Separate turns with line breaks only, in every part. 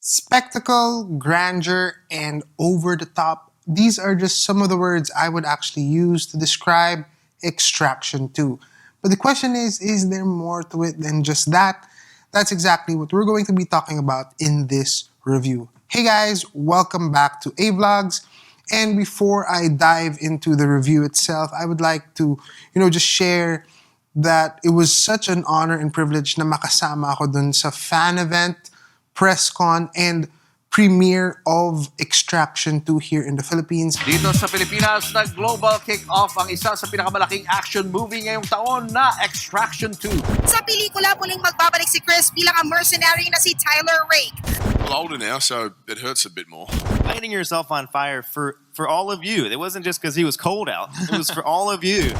Spectacle, grandeur, and over the top. These are just some of the words I would actually use to describe Extraction 2. But the question is there more to it than just that? That's exactly what we're going to be talking about in this review. Hey guys, welcome back to A-Vlogs. And before I dive into the review itself, I would like to, just share that it was such an honor and privilege na makasama ako dun sa fan event, press con, and premiere of Extraction 2 here in the Philippines.
Dito sa Pilipinas, nag-global kick-off ang isa sa pinakamalaking action movie ngayong taon na Extraction 2.
Sa pelikula, muling magbabalik si Chris bilang ang mercenary na si Tyler Rake.
I'm older now, so it hurts a bit more.
Lighting yourself on fire for all of you. It wasn't just because he was cold out. It was for all of you.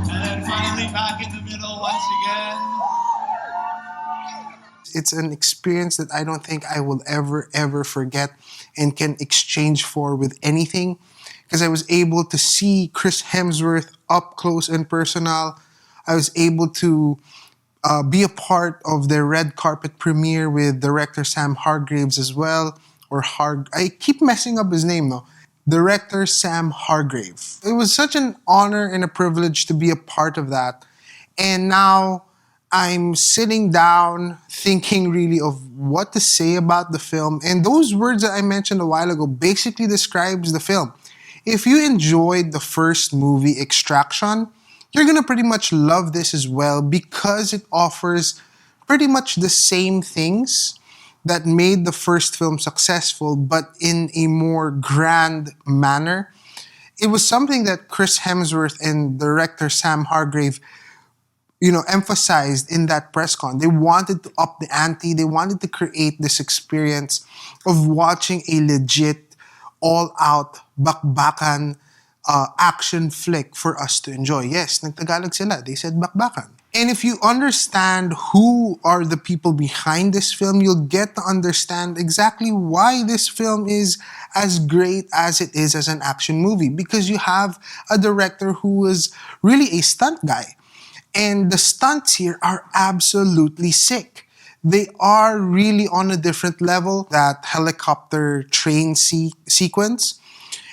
And then finally back in the middle once again.
It's an experience that I don't think I will ever forget and can exchange for with anything, because I was able to see Chris Hemsworth up close and personal. I was able to be a part of their red carpet premiere with director Sam Hargraves as well. I keep messing up his name though. Director Sam Hargrave. It was such an honor and a privilege to be a part of that. And now I'm sitting down thinking really of what to say about the film. And those words that I mentioned a while ago basically describes the film. If you enjoyed the first movie, Extraction, you're gonna pretty much love this as well, because it offers pretty much the same things that made the first film successful, but in a more grand manner. It was something that Chris Hemsworth and director Sam Hargrave emphasized in that press con. They wanted to up the ante. They wanted to create this experience of watching a legit, all-out, bakbakan action flick for us to enjoy. Yes, nagtagalog sila. They said bakbakan. And if you understand who are the people behind this film, you'll get to understand exactly why this film is as great as it is as an action movie. Because you have a director who is really a stunt guy. And the stunts here are absolutely sick. They are really on a different level. That helicopter train sequence.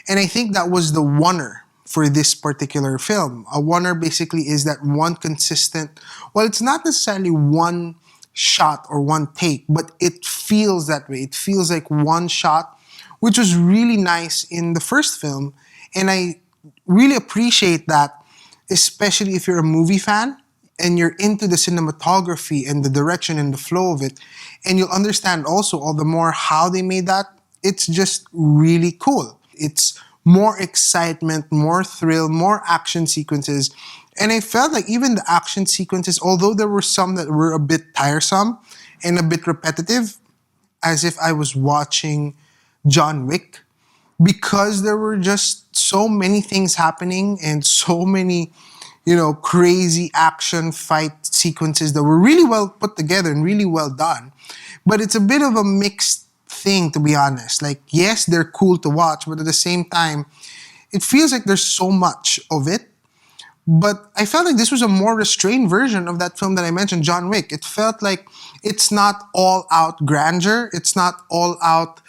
And I think that was the wonder for this particular film. A wonder basically is that one consistent, well, it's not necessarily one shot or one take, but it feels that way. It feels like one shot, which was really nice in the first film. And I really appreciate that, especially if you're a movie fan and you're into the cinematography and the direction and the flow of it. And you'll understand also all the more how they made that. It's just really cool. It's more excitement, more thrill, more action sequences. And I felt like even the action sequences, although there were some that were a bit tiresome and a bit repetitive, as if I was watching John Wick, because there were just so many things happening and so many, crazy action fight sequences that were really well put together and really well done. But it's a bit of a mixed thing, to be honest. Like, yes, they're cool to watch, but at the same time, it feels like there's so much of it. But I felt like this was a more restrained version of that film that I mentioned, John Wick. It felt like it's not all out grandeur. It's not all out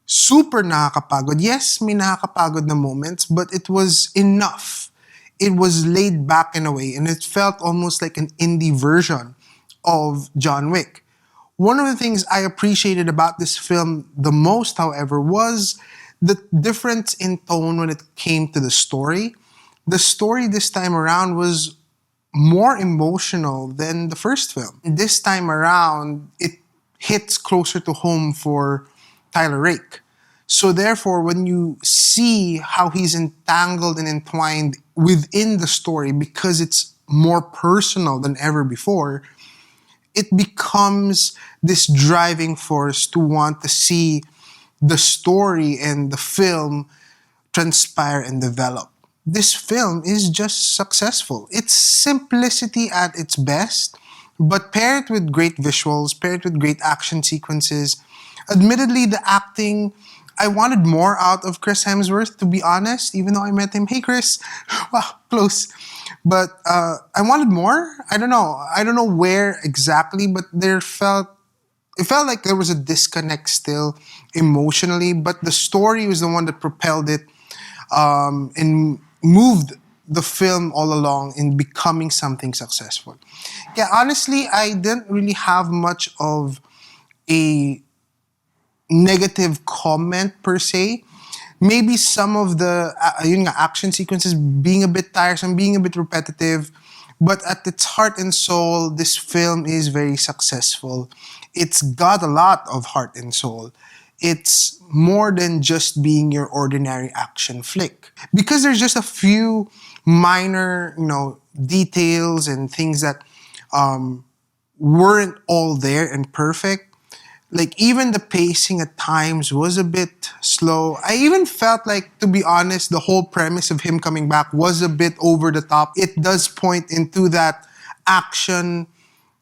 super nakakapagod. Yes, may nakakapagod na moments, but it was enough. It was laid back in a way, and it felt almost like an indie version of John Wick. One of the things I appreciated about this film the most, however, was the difference in tone when it came to the story. The story this time around was more emotional than the first film. This time around, it hits closer to home for Tyler Rake. So therefore, when you see how he's entangled and entwined within the story, because it's more personal than ever before, it becomes this driving force to want to see the story and the film transpire and develop. This film is just successful. It's simplicity at its best, but pair it with great visuals, pair it with great action sequences. Admittedly, the acting, I wanted more out of Chris Hemsworth, to be honest, even though I met him. Hey, Chris. Wow, close. But I wanted more. I don't know where exactly, but there felt it felt like there was a disconnect still emotionally, but the story was the one that propelled it and moved the film all along in becoming something successful. Yeah, honestly, I didn't really have much of a negative comment per se. Maybe some of the yun nga, action sequences being a bit tiresome, being a bit repetitive, but at its heart and soul, this film is very successful. It's got a lot of heart and soul. It's more than just being your ordinary action flick. Because there's just a few minor, details and things that weren't all there and perfect. Like, even the pacing at times was a bit slow. I even felt like, to be honest, the whole premise of him coming back was a bit over the top. It does point into that action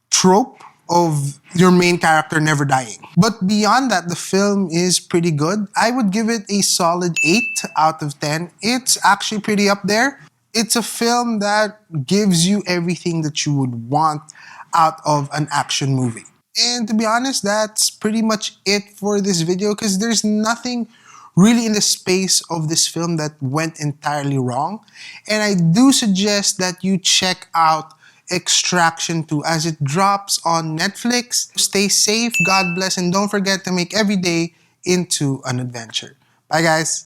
trope of your main character never dying. But beyond that, the film is pretty good. I would give it a solid 8 out of 10. It's actually pretty up there. It's a film that gives you everything that you would want out of an action movie. And to be honest, that's pretty much it for this video, because there's nothing really in the space of this film that went entirely wrong. And I do suggest that you check out Extraction 2 as it drops on Netflix. Stay safe, God bless, and don't forget to make every day into an adventure. Bye guys!